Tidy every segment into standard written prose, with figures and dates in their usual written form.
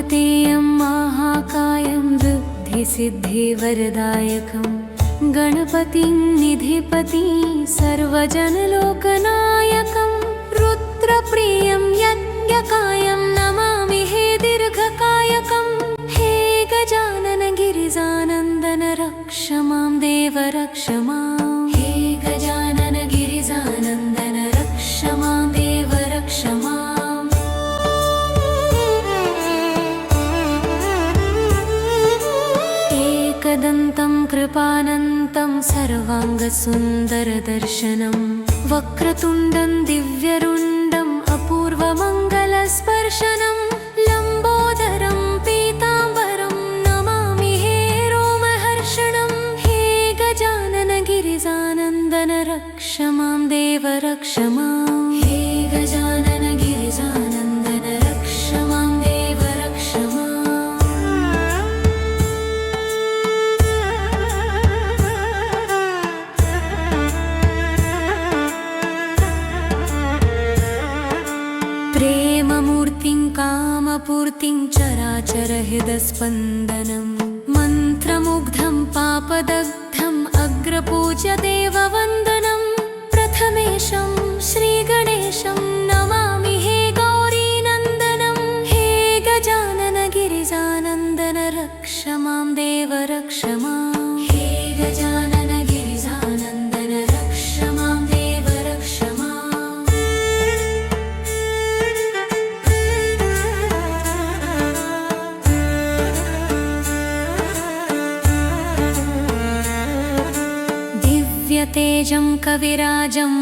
पार्वतेयं महाकायं बुद्धिसिद्धिवरदायकं गणपतिं निधिपति सर्वजनलोकनायकं रुद्रप्रियं यज्ञकायं नमामि हे दीर्घकायकं हे गजानन गिरिजानन्दन रक्ष मां देव रक्ष मां हे गजानन गिरिजानन्दन रक्ष मां देव रक्ष माम् एकदन्तं कृपानन्तं सर्वाङ्गसुन्दरदर्शनं वक्रतुण्डं दिव्यरुण्डम् अपूर्वमङ्गलस्पर्शनं लम्बोदरं पीताम्बरं नमामि हे रोमहर्षणं हे गजानन गिरिजानन्दन रक्ष मां देव रक्ष मां हे गजानन गिरिजानन्दन रक्ष मां देव रक्ष माम् प्रेममूर्तिं कामपूर्तिं चराचरहृदस्पन्दनं मन्त्रमुग्धं पापदग्धम् अग्रपूज्य देववन्दनं प्रथमेशं श्रीगणेशं नमामि हे गौरीनन्दनं हे गजानन गिरिजानन्दन रक्ष मां देव रक्ष मां हे गजानन गिरिजानन्दन रक्ष मां देव रक्ष माम् दिव्यतेजं कविराजं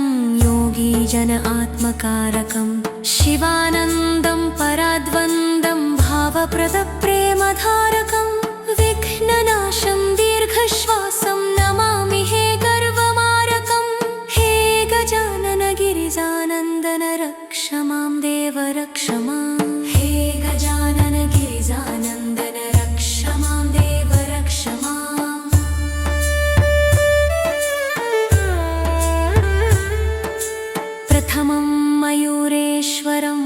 योगीजन आत्मकारकं शिवानन्दं पराद्वन्द्वं भावप्रदप्रेमधारकं विघ्ननाशं दीर्घश्वासं नमामि हे गर्वमारकं हे गजानन गिरिजानन्दन रक्ष मां देव रक्ष मां हे गजानन गिरिजानन्दन रक्ष मां देव रक्ष माम् प्रथमं मयूरेश्वरं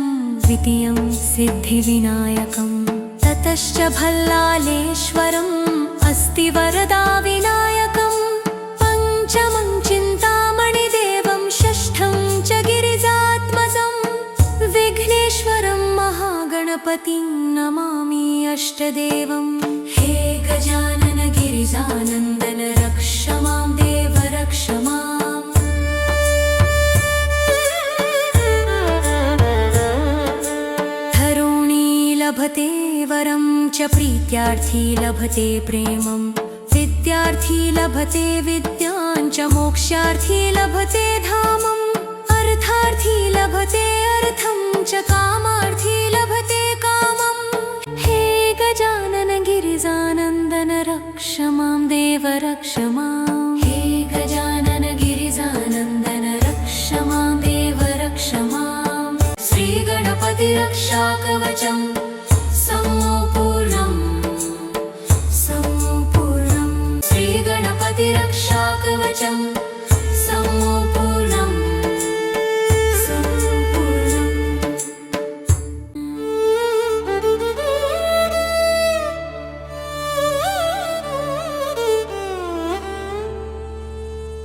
द्वितीयं सिद्धिविनायकं ततश्च भल्लालेश्वरम् अस्ति वरदाविनायकं पञ्चमं चिन्तामणिदेवं षष्ठं च गिरिजात्मजं विघ्नेश्वरं महागणपतिं नमामि अष्टदेवं हे गजानन गिरिजानन्दन रक्ष मां देव रक्ष माम् लभते वरं च प्रीत्यार्थी लभते प्रेमं विद्यार्थी लभते विद्यां च मोक्षार्थी लभते धामम् अर्थार्थी लभते अर्थं च कामार्थी लभते कामम् हे गजानन गिरिजानन्दन रक्ष मां देव रक्ष मां हे गजानन गिरिजानन्दन रक्ष मां देव रक्ष माम् श्रीगणपति रक्षाकवचम् सम्पूर्णं श्रीगणपति रक्षाकवचं सम्पूर्णं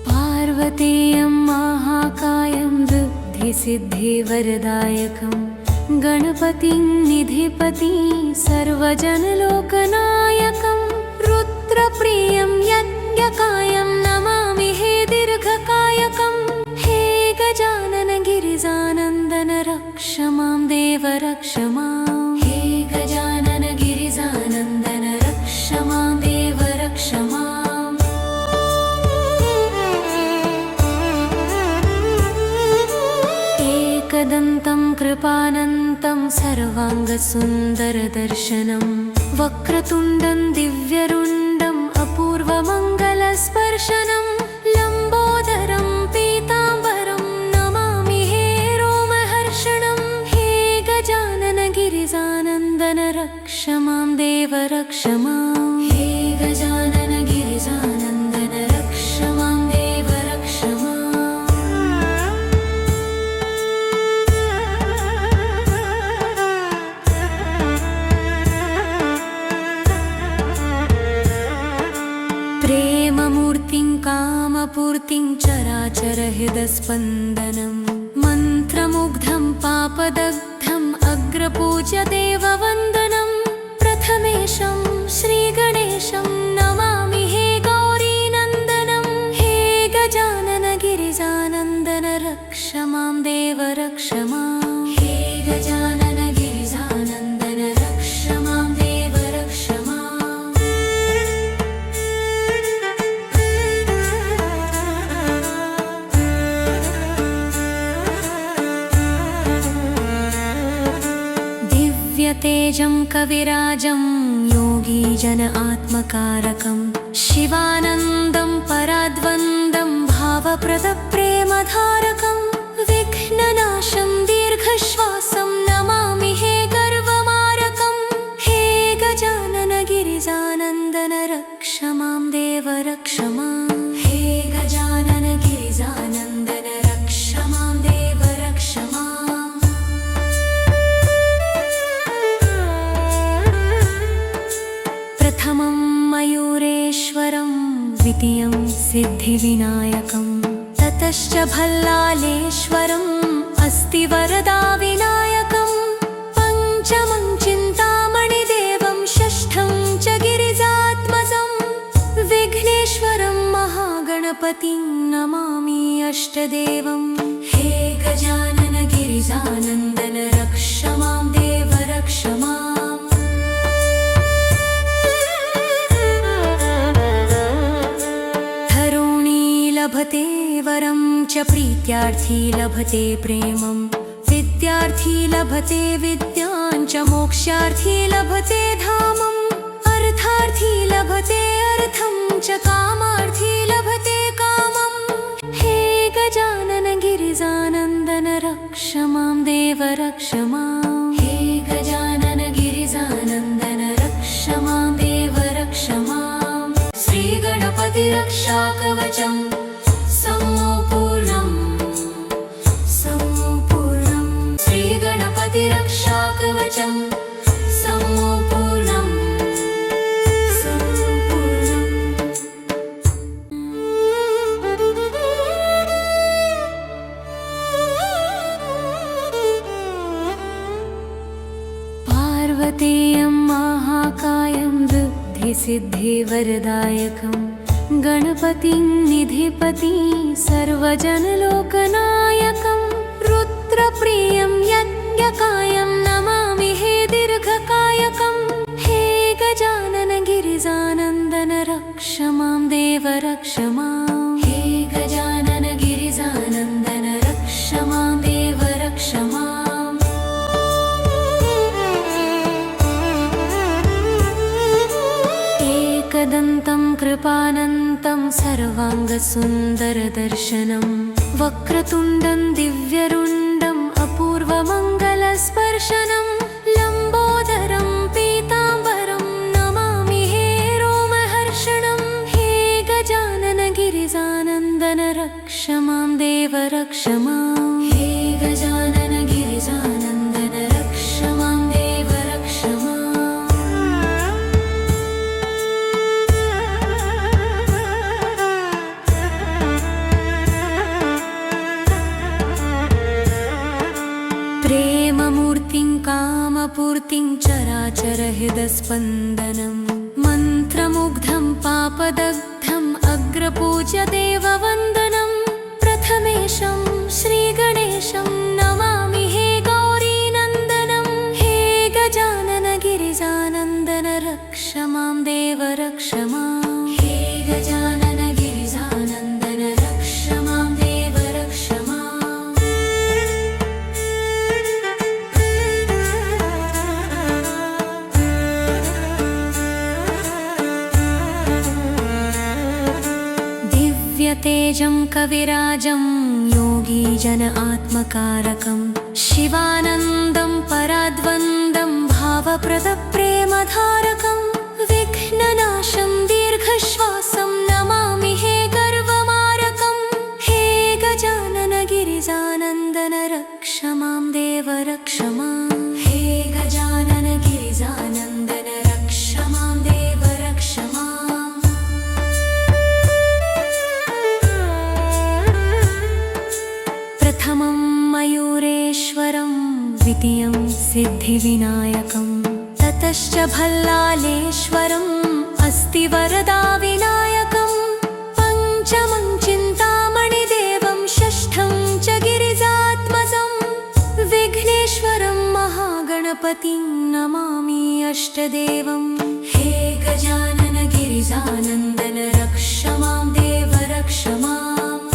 पार्वतेयं महाकायं बुद्धिसिद्धिवरदायकं गणपतिं निधिपति सर्वजनलोकनायकं रुद्रप्रियं यज्ञकायं नमामि हे दीर्घकायकं हे गजानन गिरिजानन्दन रक्ष मां देव रक्ष मां हे गजानन गिरिजानन्दन रक्ष मां देव रक्ष माम् एकदन्तं कृपानन्तं सर्वाङ्गसुन्दरदर्शनं वक्रतुण्डं दिव्यरुण्डम् अपूर्वमङ्गलस्पर्शनं लम्बोदरं पीताम्बरं नमामि हे रोमहर्षणं हे गजानन गिरिजानन्दन रक्ष मां देव रक्ष मां हे गजानन गिरिजानन्दन रक्ष मां देव रक्ष माम् कामपूर्तिं चराचरहृदस्पन्दनं मन्त्रमुग्धं पापदग्धम् अग्रपूज्य देववन्दनं प्रथमेशं श्रीगणेशं नमामि हे गौरीनन्दनं हे गजानन गिरिजानन्दन रक्ष मां देव रक्ष माम् हे गजानन गिरिजानन्दन रक्ष मां देव रक्ष माम् दिव्यतेजं कविराजं योगीजन आत्मकारकं शिवानन्दं पराद्वन्द्वं भावप्रदप्रेमधारकं विघ्ननाशं दीर्घश्वासं नमामि हे गर्वमारकं हे गजानन गिरिजानन्दन रक्ष मां देव रक्ष माम् हे गजानन गिरिजानन्दन रक्ष मां देव रक्ष माम् प्रथमं मयूरेश्वरं द्वितीयं सिद्धिविनायकं ततश्च भल्लालेश्वरम् अस्ति वरदाविनायकं पञ्चमं चिन्तामणिदेवं षष्ठं च गिरिजात्मजं विघ्नेश्वरं महागणपतिं नमामि अष्टदेवं हे गजानन गिरिजानन्दन रक्ष मां देव रक्ष माम् लभते वरं च प्रीत्यार्थी लभते प्रेमं विद्यार्थी लभते विद्यां च मोक्षार्थी लभते धामम् अर्थार्थी लभते अर्थं च कामार्थी लभते कामम् हे गजानन गिरिजानन्दन रक्ष मां देव रक्ष माम् हे गजानन गिरिजानन्दन रक्ष मां देव रक्ष माम् श्रीगणपति रक्षाकवचम् सम्पूर्णं श्रीगणपति रक्षाकवचं सम्पूर्णं पार्वतीयं महाकायं वृद्धिसिद्धिवरदायकं गणपतिं निधिपतिं सर्वजनलोकनायकं रुद्रप्रियं यज्ञकायं नमामि हे दीर्घकायकं हे गजानन गिरिजानन्दन रक्ष मां देव रक्ष माम् हे गजानन गिरिजानन्दन रक्ष मां देव रक्ष माम् एकदन्तं कृपानन्तं सर्वाङ्गसुन्दरदर्शनं वक्रतुण्डं दिव्यरुण्डम् अपूर्वमङ्गलस्पर्शनं लम्बोदरं पीताम्बरं नमामि हे रोमहर्षणं हे गजानन गिरिजानन्दन रक्ष मां देव रक्ष माम् हे गजानन गिरिजानन्दन रक्ष मां देव रक्ष माम् प्रेममूर्तिं कामपूर्तिं चराचरहृदस्पन्दनं मन्त्रमुग्धं पापदग्धम् अग्रपूज्य देववन्दनं प्रथमेशं श्रीगणेशं नमामि हे गौरीनन्दनं हे गजानन गिरिजानन्दन रक्ष मां देव रक्ष माम् हे गजानन गिरिजानन्दन रक्ष मां देव रक्ष माम् दिव्यतेजं कविराजं योगीजन आत्मकारकं शिवानन्दं पराद्वन्द्वं भावप्रदप्रेमधारकं विघ्ननाशं दीर्घश्वासं नमामि हे गर्वमारकं हे गजानन गिरिजानन्दन रक्ष मां देव रक्ष माम् हे गजानन गिरिजानन्दन रक्ष मां देव रक्ष माम् सिद्धिविनायकम् ततश्च भल्लालेश्वरम् अस्ति वरदा विनायकम् पञ्चमं चिन्तामणिदेवं षष्ठं च गिरिजात्मजम् विघ्नेश्वरं महागणपतिं नमामि अष्टदेवम् हे गजानन गिरिजानन्दन रक्ष मां देव रक्ष माम्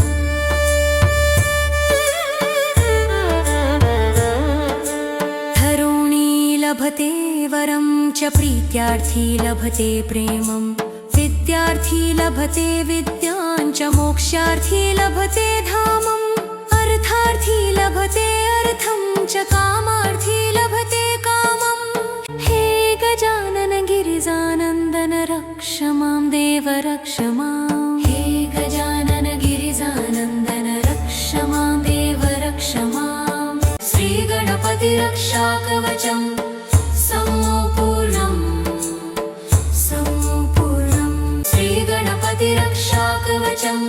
धरुणी लभते वरं च प्रीत्यार्थी लभते प्रेमं विद्यार्थी लभते विद्यां च मोक्षार्थी लभते धामम् अर्थार्थी लभते अर्थं च कामार्थी लभते कामम् हे गजानन गिरिजानन्दन रक्ष मां देव रक्ष माम् हे गजानन गिरिजानन्दन रक्ष मां देव रक्ष माम् श्रीगणपति रक्षाकवचम् सम्पूर्णम् श्रीगणपति रक्षाकवचम्